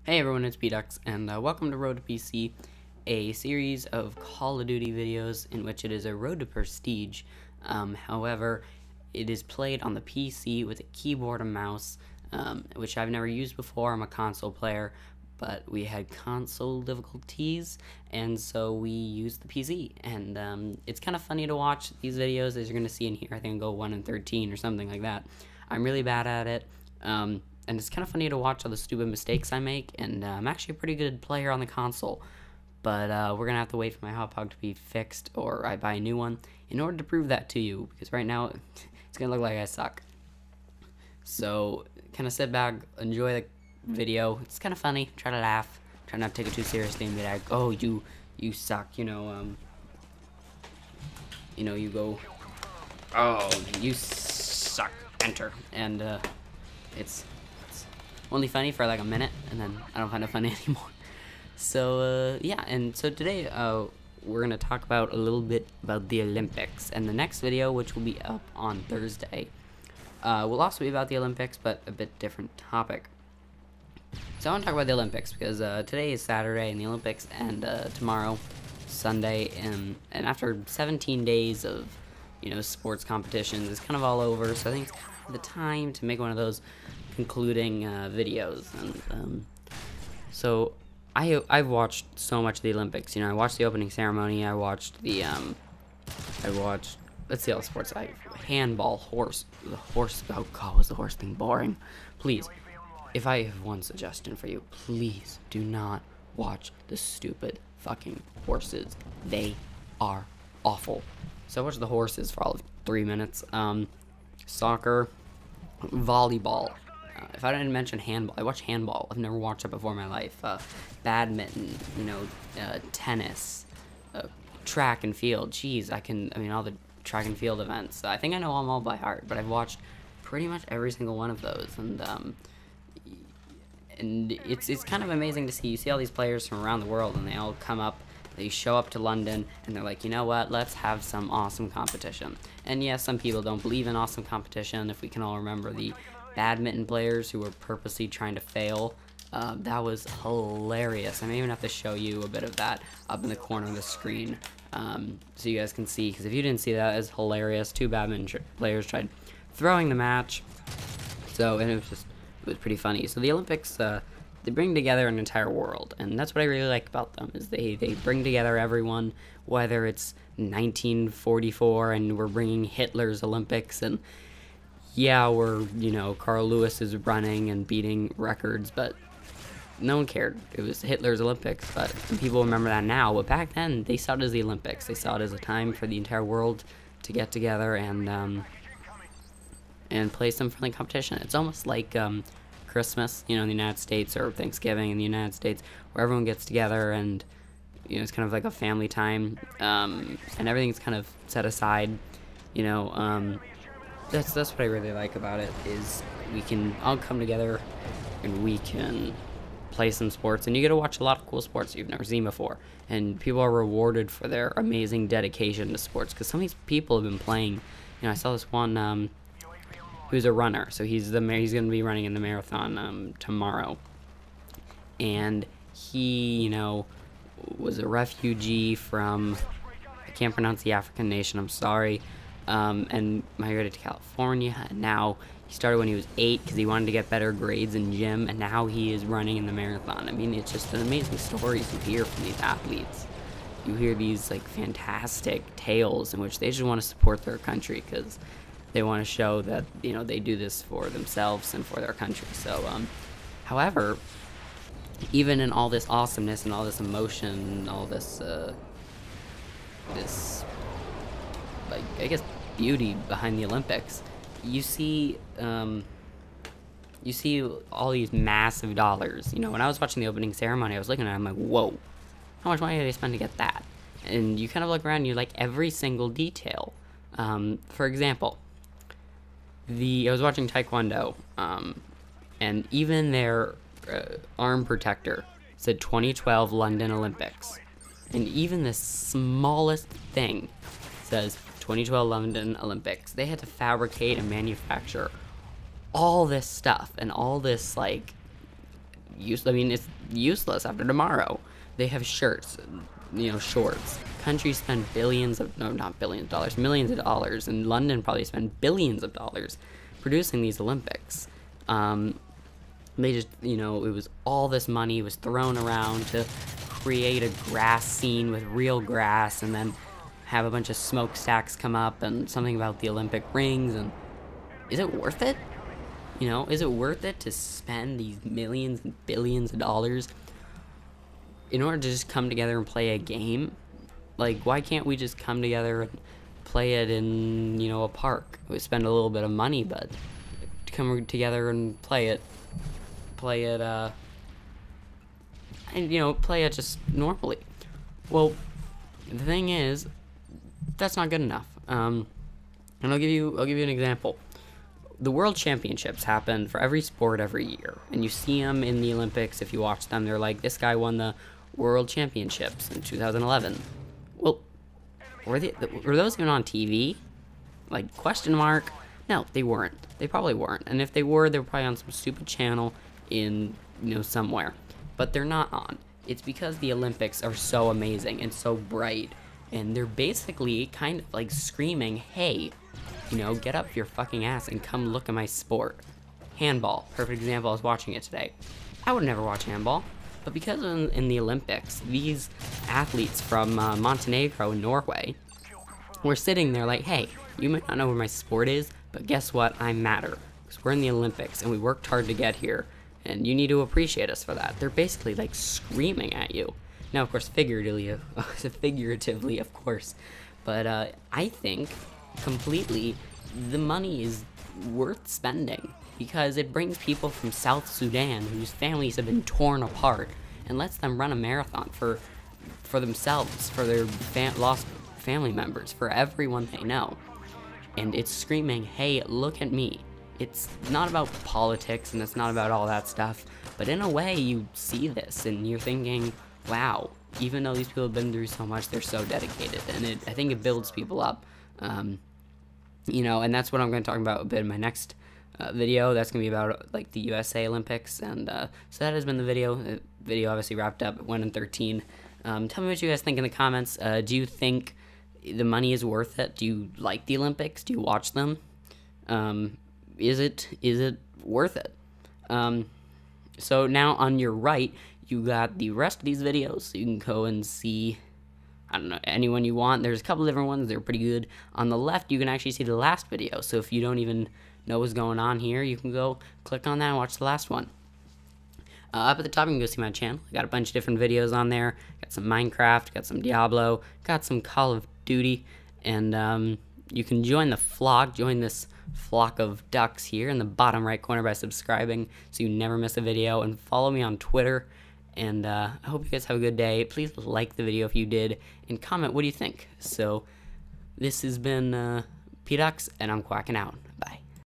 Hey everyone, it's PDucks, and welcome to RTPC, a series of Call of Duty videos in which it is a road to prestige. However, it is played on the PC with a keyboard and mouse, which I've never used before. I'm a console player, but we had console difficulties, and so we used the PC. And it's kind of funny to watch these videos, as you're going to see in here. I think I'll go 1 in 13 or something like that. I'm really bad at it. And it's kind of funny to watch all the stupid mistakes I make, and I'm actually a pretty good player on the console. But we're going to have to wait for my hot hog to be fixed, or I buy a new one, in order to prove that to you, because right now, it's going to look like I suck. So, kind of sit back, enjoy the video. It's kind of funny, try to laugh, try not to take it too seriously and be like, oh, you suck, you go, oh, you suck, enter, and it's only funny for like a minute, and then I don't find it funny anymore. So yeah, and so today we're gonna talk about a little bit about the Olympics, and the next video, which will be up on Thursday, will also be about the Olympics, but a bit different topic. So I want to talk about the Olympics because today is Saturday and the Olympics, and tomorrow, Sunday, and after 17 days of sports competitions, it's kind of all over. So I think it's kind of the time to make one of those concluding videos. And so I've watched so much of the Olympics. I watched the opening ceremony. I watched the let's see all the sports. Handball, horse. The horse. Oh God, was the horse thing boring? Please, if I have one suggestion for you, please do not watch the stupid fucking horses. They are awful. So I watched the horses for all of 3 minutes. Soccer, volleyball. If I didn't mention handball, I watch handball. I've never watched it before in my life. Badminton, tennis, track and field. Jeez, all the track and field events. I think I know them all by heart, but I've watched pretty much every single one of those. And it's kind of amazing to see. You see all these players from around the world, and they all come up. They show up to London, and they're like, you know what, let's have some awesome competition. And yes, some people don't believe in awesome competition. If we can all remember the badminton players who were purposely trying to fail, that was hilarious. I may even have to show you a bit of that up in the corner of the screen, so you guys can see, because if you didn't see that, it's hilarious. Two badminton players tried throwing the match, and it was pretty funny. So the Olympics, they bring together an entire world, and that's what I really like about them, is they bring together everyone, whether it's 1944 and we're bringing Hitler's Olympics, and yeah, Carl Lewis is running and beating records, but no one cared. It was Hitler's Olympics, but people remember that now. But back then, they saw it as the Olympics. They saw it as a time for the entire world to get together and play some friendly competition. It's almost like Christmas, in the United States, or Thanksgiving in the United States, where everyone gets together and it's kind of like a family time, and everything's kind of set aside. That's what I really like about it, is we can all come together and we can play some sports, and you get to watch a lot of cool sports you've never seen before, and people are rewarded for their amazing dedication to sports, because some of these people have been playing. I saw this one who's a runner, so he's going to be running in the marathon tomorrow, and he was a refugee from, I can't pronounce the African nation, I'm sorry, and migrated to California, and now he started when he was 8 because he wanted to get better grades in gym, and now he is running in the marathon. It's just an amazing stories you hear from these athletes. You hear these fantastic tales in which they just want to support their country because they want to show that they do this for themselves and for their country. So however, even in all this awesomeness and all this emotion and all this I guess beauty behind the Olympics, you see all these massive dollars. When I was watching the opening ceremony, I was looking at it, I'm like, whoa, how much money did they spend to get that? And you kind of look around and you like every single detail. For example, I was watching Taekwondo, and even their arm protector said 2012 London Olympics, and even the smallest thing says 2012 London Olympics. They had to fabricate and manufacture all this stuff and all this I mean, it's useless after tomorrow. They have shirts, shorts. Countries spend not billions of dollars, millions of dollars, and London probably spend billions of dollars producing these Olympics. They just, it was all this money was thrown around to create a grass scene with real grass, and then have a bunch of smokestacks come up and something about the Olympic rings. And is it worth it? Is it worth it to spend these millions and billions of dollars in order to just come together and play a game? Like, why can't we just come together and play it in, a park? We spend a little bit of money, but to come together and play it, and, play it just normally. Well, the thing is, that's not good enough. And I'll give you an example. The World Championships happen for every sport every year, and you see them in the Olympics. If you watch them, they're like, this guy won the World Championships in 2011. Well, were those even on TV? Like, question mark? No, they weren't. They probably weren't. And if they were probably on some stupid channel in, somewhere. But they're not on. It's because the Olympics are so amazing and so bright, and they're basically kind of like screaming, hey, get up your fucking ass and come look at my sport. Handball, perfect example. I was watching it today. I would never watch handball, but because in the Olympics, these athletes from Montenegro and Norway were sitting there like, hey, you might not know where my sport is, but guess what? I matter, because we're in the Olympics and we worked hard to get here, and you need to appreciate us for that. They're basically like screaming at you. Now, of course, figuratively, of course, but I think completely the money is worth spending because it brings people from South Sudan whose families have been torn apart and lets them run a marathon for themselves, for their lost family members, for everyone they know. And it's screaming, hey, look at me. It's not about politics and it's not about all that stuff, but in a way you see this and you're thinking, wow, even though these people have been through so much, they're so dedicated, and I think it builds people up. And that's what I'm going to talk about a bit in my next video. That's going to be about like the USA Olympics, and so that has been the video. The video obviously wrapped up at 1 and 13. Tell me what you guys think in the comments. Do you think the money is worth it? Do you like the Olympics? Do you watch them? Is it worth it? So now on your right, you got the rest of these videos, so you can go and see, I don't know, anyone you want. There's a couple different ones. They're pretty good. On the left, you can actually see the last video. So if you don't even know what's going on here, you can go click on that and watch the last one. Up at the top, you can go see my channel. I got a bunch of different videos on there. Got some Minecraft, got some Diablo, got some Call of Duty, and you can join the flock, join this flock of ducks here in the bottom right corner by subscribing so you never miss a video, and follow me on Twitter. And I hope you guys have a good day. Please like the video if you did, and comment what do you think. So this has been PDucks, and I'm quacking out.